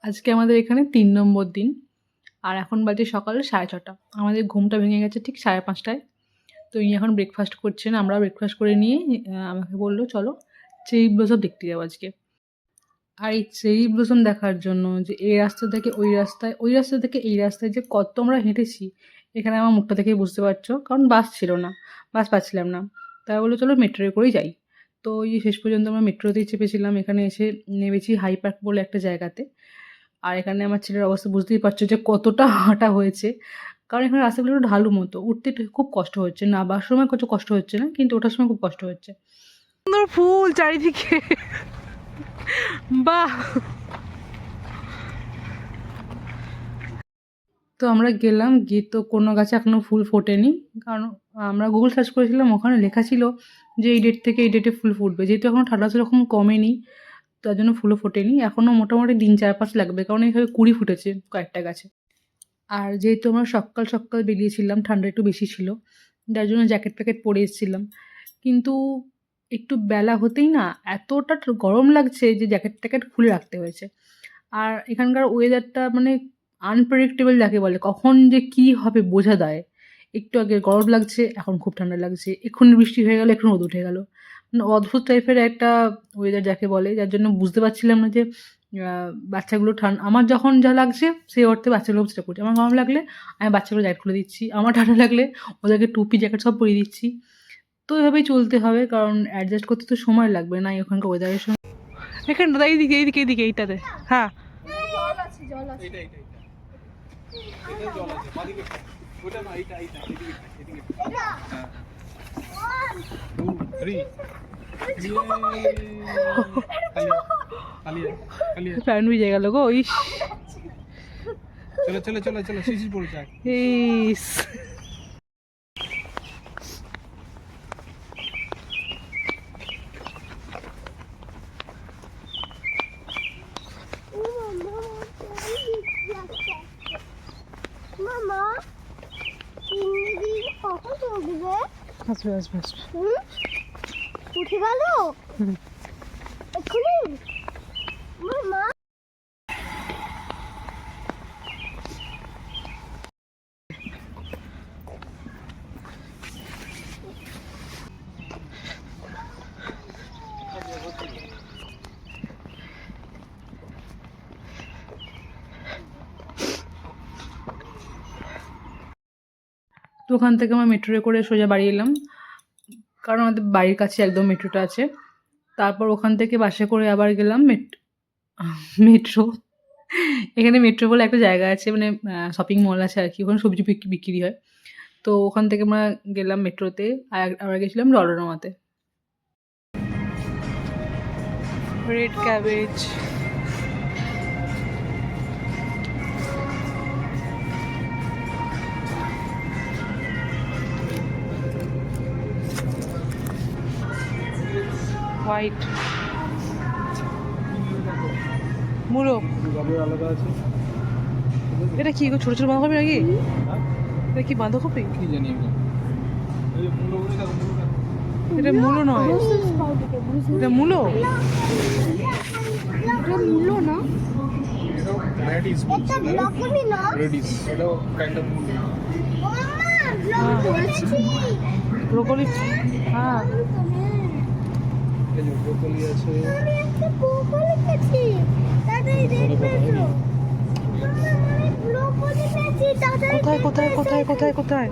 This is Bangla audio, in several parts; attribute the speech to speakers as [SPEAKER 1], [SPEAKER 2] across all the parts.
[SPEAKER 1] আজকে আমাদের এখানে ৩ নম্বর দিন। আর এখন বাজে সকাল ৬:৩০। আমাদের ঘুমটা ভেঙে গেছে ঠিক ৫:৩০টায়। তো ইনি এখন ব্রেকফাস্ট করছেন। আমরাও ব্রেকফাস্ট করে নিয়ে আমাকে বলল, "চলো চেরি ব্লসম দেখতে যাবো আজকে।" আর এই চেরি ব্লসম দেখার জন্য যে এই রাস্তা থেকে ওই রাস্তায়, ওই রাস্তা থেকে এই রাস্তায় যে কত আমরা হেঁটেছি, এখানে আমার মুখটা দেখেই বুঝতে পারছো। কারণ বাস ছিল না, বাস পাচ্ছিলাম না। তাই বললো, "চলো মেট্রোয় করেই যাই।" তো ওই শেষ পর্যন্ত আমরা মেট্রোতেই চেপেছিলাম। এখানে এসে নেমেছি হাই পার্ক বলে একটা জায়গাতে। আর এখানে আমার ছেলের অবস্থা বুঝতেই পারছো যে কতটা হাঁটা হয়েছে। কারণ এখানে রাস্তাগুলো একটু ঢালু মতো। উঠতে একটু খুব কষ্ট হচ্ছে। নামার সময় কিছু কষ্ট হচ্ছে না, কিন্তু ওঠার সময় খুব কষ্ট হচ্ছে। সুন্দর ফুল চারিদিকে। বাহ! তো আমরা গেলাম, গিয়ে তো কোনো গাছে এখনো ফুল ফোটেনি। কারণ আমরা গুগল সার্চ করেছিলাম, ওখানে লেখা ছিল যে এই ডেট থেকে এই ডেটে ফুল ফুটবে। যেহেতু এখনো ঠান্ডা সেরকম কমেনি, তার জন্য ফুলও ফোটেনি। এখনও মোটামুটি দিন ৪-৫ লাগবে। কারণ এইভাবে কুঁড়ি ফুটেছে কয়েকটা গাছে। আর যেহেতু আমরা সকাল বেরিয়েছিলাম, ঠান্ডা একটু বেশি ছিল, যার জন্য জ্যাকেট-ফ্যাকেট পরে এসেছিলাম। কিন্তু একটু বেলা হতেই না এতটা গরম লাগছে যে জ্যাকেট-ট্যাকেট খুলে রাখতে হয়েছে। আর এখানকার ওয়েদারটা মানে আনপ্রেডিক্টেবল যাকে বলে, কখন যে কী হবে বোঝা দায়। একটু আগে গরম লাগছে, এখন খুব ঠান্ডা লাগছে। এক্ষুনি বৃষ্টি হয়ে গেল, এক্ষুনি রোদ উঠে গেল। মানে অদ্ভুত টাইপের একটা ওয়েদার যাকে বলে, যার জন্য বুঝতে পারছিলাম না যে বাচ্চাগুলো আমার যখন যা লাগছে সেই অর্থে বাচ্চাগুলোও সেটা করছে। আমার গরম লাগলে আমি বাচ্চাগুলো জ্যাকেট খুলে দিচ্ছি। আমার ঠান্ডা লাগলে ওদেরকে টুপি, জ্যাকেট সব পরিয়ে দিচ্ছি। তো এভাবেই চলতে হবে, কারণ অ্যাডজাস্ট করতে তো সময় লাগবে না ওখানকার ওয়েদারের সঙ্গে। এখানটা এইদিকে এইদিকে এইদিকে এইটাতে। হ্যাঁ,
[SPEAKER 2] জল আছে জল আছে এটা এটা এটা জল আছে বাদিকে ওটা না এইটা এইটা এদিকে এদিকে হ্যাঁ 2 3
[SPEAKER 1] ফ্যান ভিজে গেল গো। ইস,
[SPEAKER 2] চলো চলো চলো চলো শিশির পড়ে যায়।
[SPEAKER 1] ইস,
[SPEAKER 3] মামা ইংরেজি কখন উঠবে?
[SPEAKER 1] আসবে আসবে আসবে।
[SPEAKER 3] উঠে গেল এক্ষুনি মামা।
[SPEAKER 1] তো ওখান থেকে আমরা মেট্রোয় করে সোজা বাড়ি এলাম, কারণ আমাদের বাড়ির কাছে একদম মেট্রোটা আছে। তারপর ওখান থেকে বাসে করে আবার গেলাম মেট্রো। এখানে মেট্রো বলে একটা জায়গা আছে, মানে শপিং মল আছে আর কি, ওখানে সবজি বিক্রি হয়। তো ওখান থেকে আমরা গেলাম মেট্রোতে, আর আমরা গেছিলাম রডরমাতে। রেড ক্যাবেজ, হোয়াইট মূলো।
[SPEAKER 2] আলাদা আছে
[SPEAKER 1] এটা কি ছোটো ছোটো বাঁধাকপি নাকি? এটা কি বাঁধাকপি?
[SPEAKER 2] কি জানি আমি এই মুলো গুলো দেখো মুলো
[SPEAKER 1] এটা মূলো নয়, এটা মূলো।
[SPEAKER 3] এটা মূলো না,
[SPEAKER 2] রেডিস
[SPEAKER 3] এটা ব্রকলি না।
[SPEAKER 2] রেডিস এটাও কাইন্ড অফ মুলো
[SPEAKER 3] মামা ব্রকলি বলেছি।
[SPEAKER 1] ব্রোকলি, হ্যাঁ।
[SPEAKER 2] এই যে ব্রোকলি আছে
[SPEAKER 3] আমি একটা ব্রকলি খেয়েছি, তাড়াতাড়ি দেখবে তো। মামা আমি ব্রকলি খেয়েছি, তাড়াতাড়ি
[SPEAKER 1] কোথায় কোথায় কোথায় কোথায় কোথায়?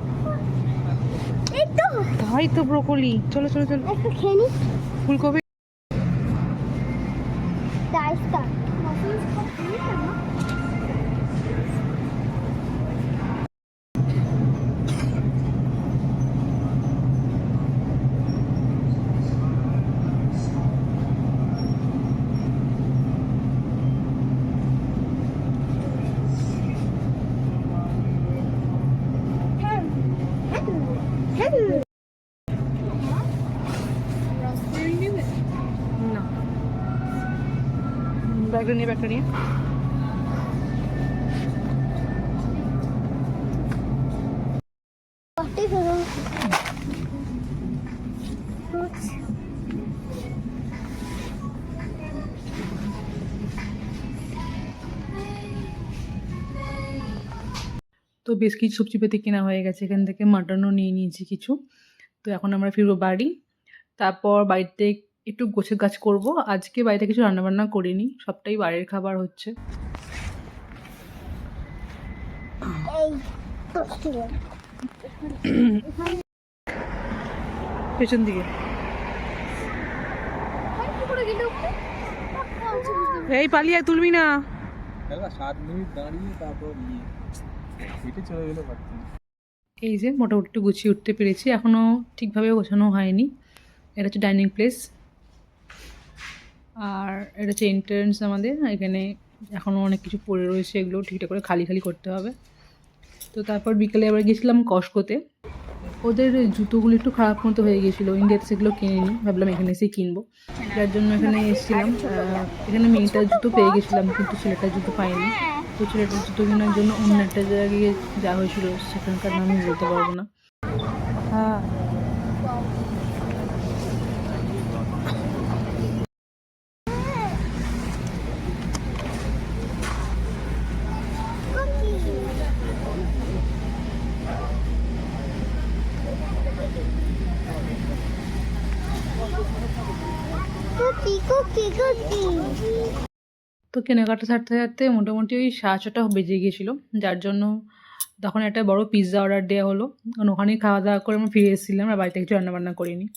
[SPEAKER 3] এই তো
[SPEAKER 1] তাই তো ব্রোকলি। চলো চলো চলো।
[SPEAKER 3] একটু খেয়ে নি।
[SPEAKER 1] ফুলকপি।
[SPEAKER 3] ডাইসটা
[SPEAKER 1] না, ব্যাগটা নিয়ে ব্যাগটা নিয়ে। তো বেশ কিছু সবজিপাতি কেনা হয়ে গেছে, এখান থেকে মাটনও নিয়ে নিয়েছি কিছু। তো এখন আমরা ফিরবো বাড়ি। তারপর বাড়িতে একটু গোছের গাছ করব। আজকে বাড়িতে কিছু রান্নাবান্না করিনি, সবটাই বাইরের খাবার হচ্ছে।
[SPEAKER 3] এই তো
[SPEAKER 1] পেছন দিকে এই পালিয়ে তুলবি না।
[SPEAKER 2] 7 মিনিট দাঁড়িয়ে তারপর হেঁটে চলে গেলে পারতাম।
[SPEAKER 1] এই যে মোটামুটি একটু গুছিয়ে উঠতে পেরেছি, এখনও ঠিকভাবে গোছানো হয়নি। এটা হচ্ছে ডাইনিং প্লেস, আর এটা হচ্ছে এন্ট্রান্স আমাদের। এখানে এখনও অনেক কিছু পড়ে রয়েছে, এগুলো ঠিকঠাক করে খালি খালি করতে হবে। তো তারপর বিকেলে আবার গেছিলাম কস্টকোতে। ওদের জুতোগুলো একটু খারাপ মতো হয়ে গিয়েছিলো, ইন্ডিয়াতে সেগুলো কিনে নিই, ভাবলাম এখানে এসেই কিনবো। যার জন্য এখানে এসেছিলাম। এখানে মেয়েটার জুতো পেয়ে গেছিলাম, কিন্তু ছেলেটার জুতো পাইনি। তো ছেলেটার জুতো কেনার জন্য অন্য একটা জায়গায় যাওয়া হয়েছিল, সেখানকার নাম আমি বলতে পারবো না। হ্যাঁ,
[SPEAKER 3] কুকি কুকি কুকি
[SPEAKER 1] তো কেনাকাটা ছাড়তে ছাড়তে মোটামুটি ওই 6:30 বেজে গিয়েছিলো, যার জন্য তখন একটা বড় পিৎজা অর্ডার দেওয়া হলো। কারণ ওখানেই খাওয়া দাওয়া করে আমরা ফিরে এসেছিলাম, আর বাড়িতে কিছু রান্নাবান্না করিনি।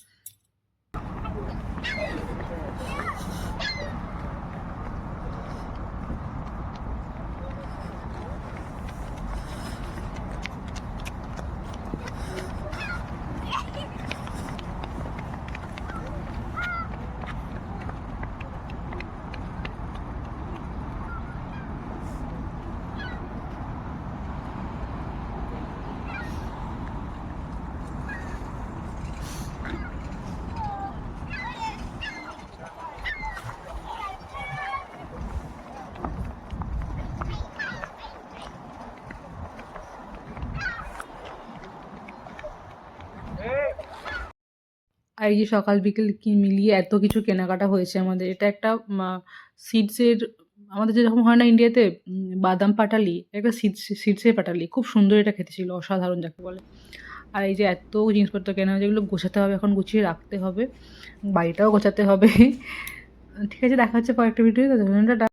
[SPEAKER 1] আর এই যে সকাল বিকেল কি মিলিয়ে এত কিছু কেনাকাটা হয়েছে আমাদের। এটা একটা সিডসের, আমাদের যেরকম হয় না ইন্ডিয়াতে বাদাম পাটালি, একটা সিডসের পাটালি, খুব সুন্দর এটা খেতে ছিল, অসাধারণ যাকে বলে। আর এই যে এত জিনিসপত্র কেনা হয়েছে, এগুলো গোছাতে হবে, এখন গুছিয়ে রাখতে হবে, বাড়িটাও গোছাতে হবে। ঠিক আছে, দেখা হচ্ছে পরের একটা ভিডিও।